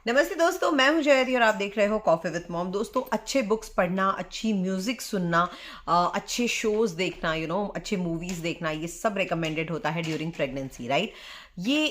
नमस्ते दोस्तों, मैं हूं जयति और आप देख रहे हो कॉफी विद मॉम। दोस्तों, अच्छे बुक्स पढ़ना, अच्छी म्यूजिक सुनना, अच्छे शोज देखना, अच्छे मूवीज देखना, ये सब रिकमेंडेड होता है ड्यूरिंग प्रेगनेंसी, राइट। ये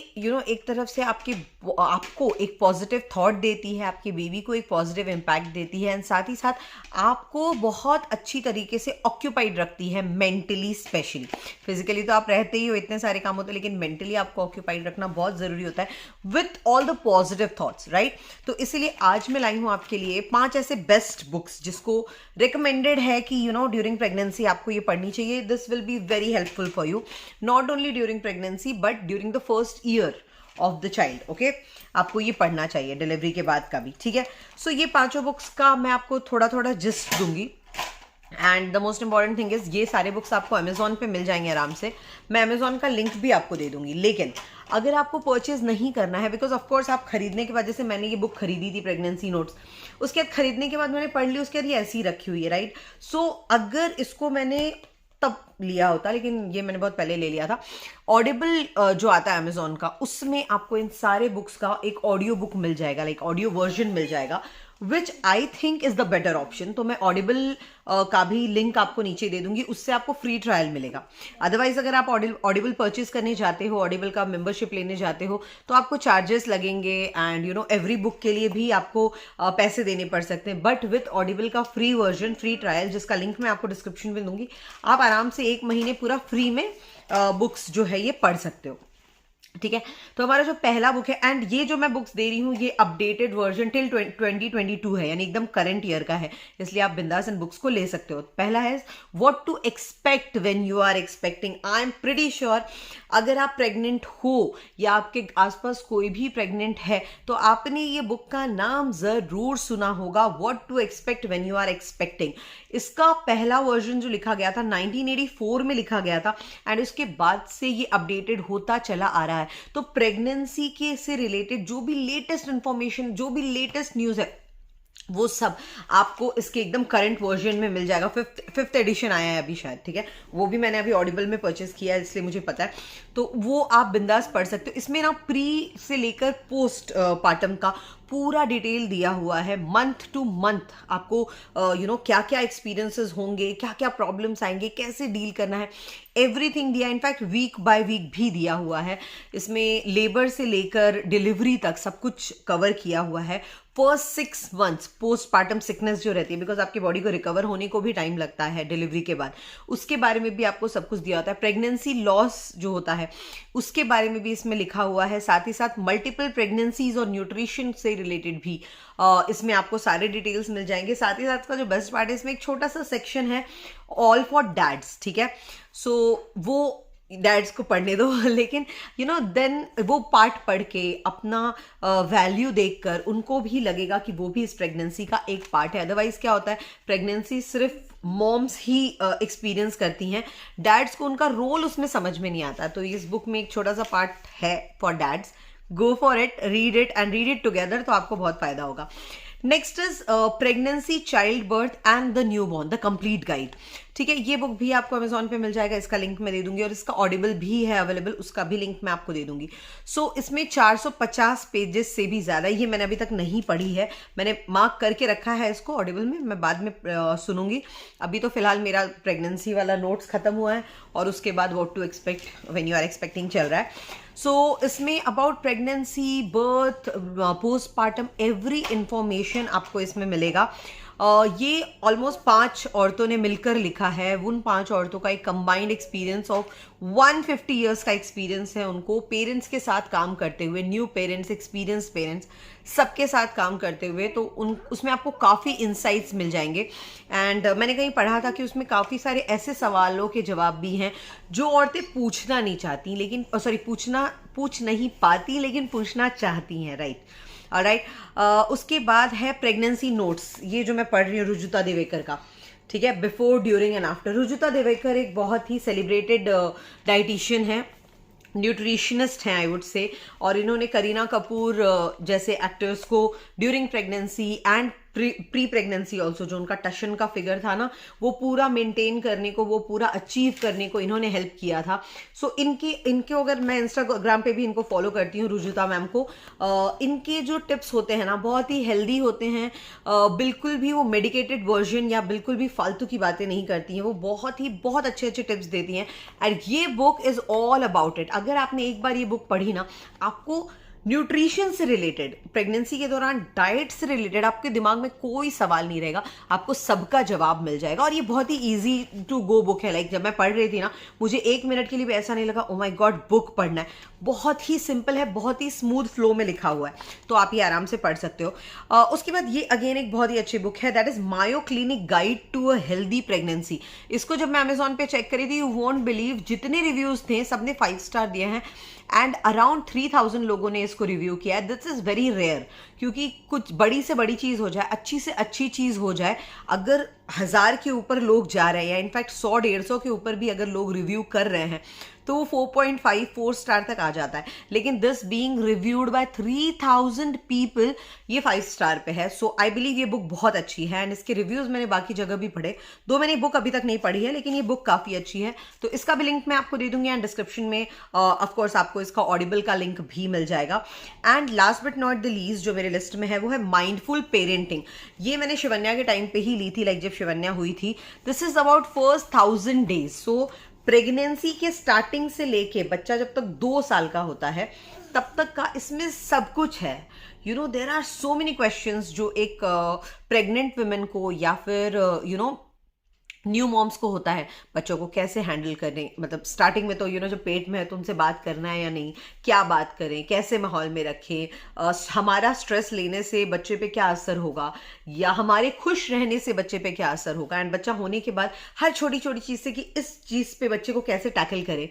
एक तरफ से आपको एक पॉजिटिव थॉट देती है, आपके बेबी को एक पॉजिटिव इम्पैक्ट देती है, एंड साथ ही साथ आपको बहुत अच्छी तरीके से ऑक्यूपाइड रखती है मेंटली। स्पेशली फिजिकली तो आप रहते ही हो, इतने सारे काम होते हैं, लेकिन मेंटली आपको ऑक्यूपाइड रखना बहुत जरूरी होता है with all the positive thoughts, right. तो इसीलिए आज मैं लाई हूं आपके लिए 5 ऐसे बेस्ट बुक्स जिसको रिकमेंडेड है कि ड्यूरिंग प्रेगनेंसी आपको ये पढ़नी चाहिए। This will be very helpful for you, not only during pregnancy but during the first year of the child. Okay, आपको ये पढ़ना चाहिए डिलीवरी के बाद का भी, ठीक है। सो ये पांचों बुक्स का मैं आपको थोड़ा थोड़ा जिस्ट दूंगी, and the most important thing is ये सारे बुक्स आपको अमेजोन पे मिल जाएंगे आराम से। मैं अमेजोन का लिंक भी आपको दे दूंगी, लेकिन अगर आपको परचेज नहीं करना है, बिकॉज ऑफ कोर्स आप खरीदने के बाद, जैसे मैंने ये बुक खरीदी थी प्रेगनेंसी नोट्स, उसके बाद खरीदने के बाद मैंने पढ़ ली, उसके बाद ये ऐसी ही रखी हुई है, राइट। सो अगर इसको मैंने तब लिया होता, लेकिन ये मैंने बहुत पहले ले लिया था, ऑडिबल जो आता है अमेजोन का, उसमें आपको इन सारे बुक्स का एक ऑडियो बुक मिल जाएगा, लाइक ऑडियो वर्जन मिल जाएगा, which I think is the better option. तो मैं ऑडिबल का भी लिंक आपको नीचे दे दूंगी, उससे आपको फ्री ट्रायल मिलेगा। अदरवाइज अगर आप ऑडिबल परचेज करने जाते हो, ऑडिबल का मेंबरशिप लेने जाते हो, तो आपको चार्जेस लगेंगे, एंड एवरी बुक के लिए भी आपको पैसे देने पड़ सकते हैं। बट विथ ऑडिबल का फ्री वर्जन, फ्री ट्रायल, जिसका लिंक मैं आपको डिस्क्रिप्शन में दूंगी, आप आराम से 1 महीने पूरा फ्री में बुक्स जो है ये पढ़ सकते हो, ठीक है। तो हमारा जो पहला बुक है, एंड ये जो मैं बुक्स दे रही हूँ ये अपडेटेड वर्जन टिल 2022 है, यानी एकदम करंट ईयर का है, इसलिए आप बिंदास इन बुक्स को ले सकते हो। पहला है what to expect when you are expecting. I am pretty sure अगर आप प्रेग्नेंट हो या आपके आसपास कोई भी प्रेग्नेंट है, तो आपने ये बुक का नाम जरूर सुना होगा, what to expect when you are expecting. इसका पहला वर्जन जो लिखा गया था 1984 में लिखा गया था, एंड उसके बाद से ये अपडेटेड होता चला आ रहा है। तो प्रेगनेंसी के से रिलेटेड जो भी लेटेस्ट इंफॉर्मेशन, जो भी लेटेस्ट न्यूज है, वो सब आपको इसके एकदम करंट वर्जन में मिल जाएगा। फिफ्थ एडिशन आया है अभी शायद, ठीक है। वो भी मैंने अभी ऑडिबल में परचेस किया है, इसलिए मुझे पता है। तो वो आप बिंदास पढ़ सकते हो। इसमें ना प्री से लेकर पोस्ट पार्टम का पूरा डिटेल दिया हुआ है, मंथ टू मंथ आपको क्या क्या एक्सपीरियंसेस होंगे, क्या क्या प्रॉब्लम्स आएंगे, कैसे डील करना है, एवरीथिंग दिया। इनफैक्ट वीक बाय वीक भी दिया हुआ है। इसमें लेबर से लेकर डिलीवरी तक सब कुछ कवर किया हुआ है। फर्स्ट 6 मंथ्स पोस्टपार्टम सिकनेस जो रहती है, बिकॉज आपकी बॉडी को रिकवर होने को भी टाइम लगता है डिलीवरी के बाद, उसके बारे में भी आपको सब कुछ दिया होता है। प्रेगनेंसी लॉस जो होता है उसके बारे में भी इसमें लिखा हुआ है। साथ ही साथ मल्टीपल प्रेगनेंसीज और न्यूट्रिशन से रिलेटेड भी इसमें आपको सारे डिटेल्स मिल जाएंगे। साथ ही साथ का जो बेस्ट पार्ट है, इसमें एक छोटा सा सेक्शन है ऑल फॉर डैड्स, ठीक है। सो वो डैड्स को पढ़ने दो, लेकिन देन वो पार्ट पढ़ के अपना वैल्यू देखकर उनको भी लगेगा कि वो भी इस प्रेगनेंसी का एक पार्ट है। अदरवाइज क्या होता है, प्रेगनेंसी सिर्फ मॉम्स ही एक्सपीरियंस करती हैं, डैड्स को उनका रोल उसमें समझ में नहीं आता। तो इस बुक में एक छोटा सा पार्ट है for dads. Go for it, read it and read it together, तो आपको बहुत फायदा होगा। Next is pregnancy, child birth and the new born, the complete guide, ठीक है। ये बुक भी आपको अमेजोन पे मिल जाएगा, इसका लिंक मैं दे दूंगी, और इसका ऑडिबल भी है अवेलेबल, उसका भी लिंक मैं आपको दे दूंगी। सो इसमें 450 पेजेस से भी ज्यादा, ये मैंने अभी तक नहीं पढ़ी है, मैंने मार्क करके रखा है इसको ऑडिबल में, मैं बाद में सुनूंगी। अभी तो फिलहाल मेरा प्रेगनेंसी वाला नोट्स खत्म हुआ है, और उसके बाद what to expect when you are expecting चल रहा है। सो इसमें about pregnancy, birth, postpartum, every information आपको इसमें मिलेगा। ये ऑलमोस्ट 5 औरतों ने मिलकर लिखा है। उन 5 औरतों का एक कंबाइंड एक्सपीरियंस ऑफ 150 ईयर्स का एक्सपीरियंस है उनको, पेरेंट्स के साथ काम करते हुए, न्यू पेरेंट्स, एक्सपीरियंस पेरेंट्स, सबके साथ काम करते हुए। तो उसमें आपको काफ़ी इंसाइट्स मिल जाएंगे। एंड मैंने कहीं पढ़ा था कि उसमें काफ़ी सारे ऐसे सवालों के जवाब भी हैं जो औरतें पूछना नहीं चाहती, लेकिन पूछ नहीं पाती, लेकिन पूछना चाहती हैं, राइट। राइट, उसके बाद है प्रेगनेंसी नोट्स, ये जो मैं पढ़ रही हूँ रुजुता दिवेकर का, ठीक है, before, during and after. Rujuta Diwekar एक बहुत ही सेलिब्रेटेड डाइटिशियन है, न्यूट्रिशनिस्ट हैं आई वुड से, और इन्होंने करीना कपूर जैसे एक्टर्स को during pregnancy and pre pregnancy also जो उनका टशन का फिगर था ना, वो पूरा मेंटेन करने को, वो पूरा अचीव करने को इन्होंने हेल्प किया था। सो इनके अगर मैं इंस्टाग्राम पे भी इनको फॉलो करती हूँ, रुजुता मैम को, इनके जो टिप्स होते हैं ना बहुत ही हेल्दी होते हैं। बिल्कुल भी वो मेडिकेटेड वर्जन या बिल्कुल भी फालतू की बातें नहीं करती हैं, वो बहुत अच्छे अच्छे टिप्स देती हैं। एंड ये book is all about it. अगर आपने एक बार ये बुक पढ़ी ना, आपको न्यूट्रिशन से रिलेटेड, प्रेगनेंसी के दौरान डाइट से रिलेटेड आपके दिमाग में कोई सवाल नहीं रहेगा, आपको सबका जवाब मिल जाएगा। और ये बहुत ही इजी टू गो बुक है। लाइक जब मैं पढ़ रही थी ना, मुझे 1 मिनट के लिए भी ऐसा नहीं लगा ओ माय गॉड बुक पढ़ना है। बहुत ही सिंपल है, बहुत ही स्मूथ फ्लो में लिखा हुआ है, तो आप ये आराम से पढ़ सकते हो। उसके बाद ये अगेन एक बहुत ही अच्छी बुक है, that is Mayo Clinic guide to a healthy pregnancy. इसको जब मैं अमेजोन पे चेक करी थी, यू वोंट बिलीव, जितने रिव्यूज थे सबने 5 स्टार दिए हैं एंड अराउंड 3000 लोगों ने इसको रिव्यू किया है। दिस इज वेरी रेयर, क्योंकि कुछ बड़ी से बड़ी चीज हो जाए, अच्छी से अच्छी चीज हो जाए, अगर 1000 के ऊपर लोग जा रहे हैं या इनफैक्ट 100-150 के ऊपर भी अगर लोग रिव्यू कर रहे हैं, तो वो 4.5-4 स्टार तक आ जाता है। लेकिन this being reviewed by 3000 people, ये 5 स्टार पे है। सो आई बिलीव ये बुक बहुत अच्छी है। एंड इसके रिव्यूज मैंने बाकी जगह भी पढ़े, दो मैंने बुक अभी तक नहीं पढ़ी है, लेकिन ये बुक काफी अच्छी है। तो इसका भी लिंक मैं आपको दे दूंगी एंड डिस्क्रिप्शन में ऑफकोर्स आपको इसका ऑडिबल का लिंक भी मिल जाएगा। And last but not the least जो मेरे लिस्ट में है वो है माइंडफुल पेरेंटिंग। ये मैंने शिवन्या के टाइम पे ही ली थी, लाइक जब शिवन्या हुई थी। This is about first 1000 days. So pregnancy के स्टार्टिंग से लेके बच्चा जब तक 2 साल का होता है तब तक का इसमें सब कुछ है। You know there are so many questions जो एक प्रेग्नेंट वुमेन को या फिर न्यू मॉम्स को होता है, बच्चों को कैसे हैंडल करने, मतलब स्टार्टिंग में तो जो पेट में है तो उनसे बात करना है या नहीं, क्या बात करें, कैसे माहौल में रखें, हमारा स्ट्रेस लेने से बच्चे पे क्या असर होगा या हमारे खुश रहने से बच्चे पे क्या असर होगा। एंड बच्चा होने के बाद हर छोटी छोटी चीज से कि इस चीज पे बच्चे को कैसे टैकल करें,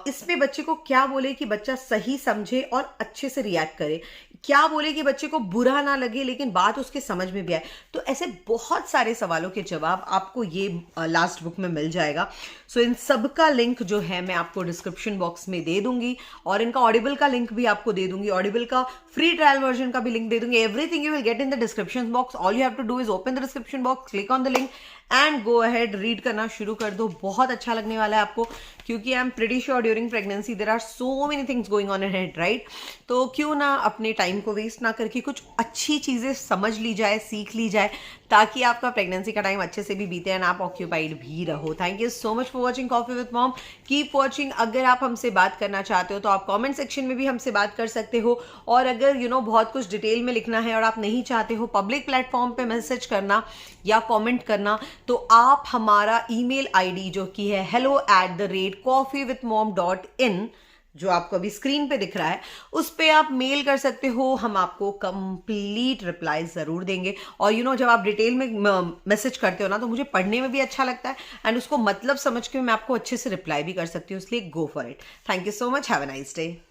इस पे बच्चे को क्या बोले कि बच्चा सही समझे और अच्छे से रिएक्ट करे, क्या बोले कि बच्चे को बुरा ना लगे लेकिन बात उसके समझ में भी आए। तो ऐसे बहुत सारे सवालों के जवाब आपको ये लास्ट बुक में मिल जाएगा। सो इन सब का लिंक जो है मैं आपको डिस्क्रिप्शन बॉक्स में दे दूंगी और इनका ऑडिबल का लिंक भी आपको दे दूंगी, ऑडिबल का फ्री ट्रायल वर्जन का भी लिंक दे दूंगी। Everything you will get in the description box. All you have to do is open the description box, click on the link and go ahead, read करना शुरू कर दो। बहुत अच्छा लगने वाला है आपको, क्योंकि I am pretty sure during pregnancy there are so many things going on in head, right. तो क्यों ना अपने टाइम को वेस्ट ना करके कुछ अच्छी चीजें समझ ली जाए, सीख ली जाए, ताकि आपका प्रेगनेंसी का टाइम अच्छे से भी बीते एंड आप ऑक्यूपाइड भी रहो। Thank you so much for watching coffee with mom. Keep watching. अगर आप हमसे बात करना चाहते हो तो आप कमेंट सेक्शन में भी हमसे बात कर सकते हो, और अगर बहुत कुछ डिटेल में लिखना है और आप नहीं चाहते हो पब्लिक प्लेटफॉर्म पे मैसेज करना या कमेंट करना, तो आप हमारा ईमेल आईडी जो कि है hello@coffeewithmom.in, जो आपको अभी स्क्रीन पे दिख रहा है, उस पे आप मेल कर सकते हो। हम आपको कंप्लीट रिप्लाई जरूर देंगे। और जब आप डिटेल में मैसेज करते हो ना, तो मुझे पढ़ने में भी अच्छा लगता है एंड उसको मतलब समझ के मैं आपको अच्छे से रिप्लाई भी कर सकती हूँ, इसलिए गो for it. Thank you so much, have a nice day.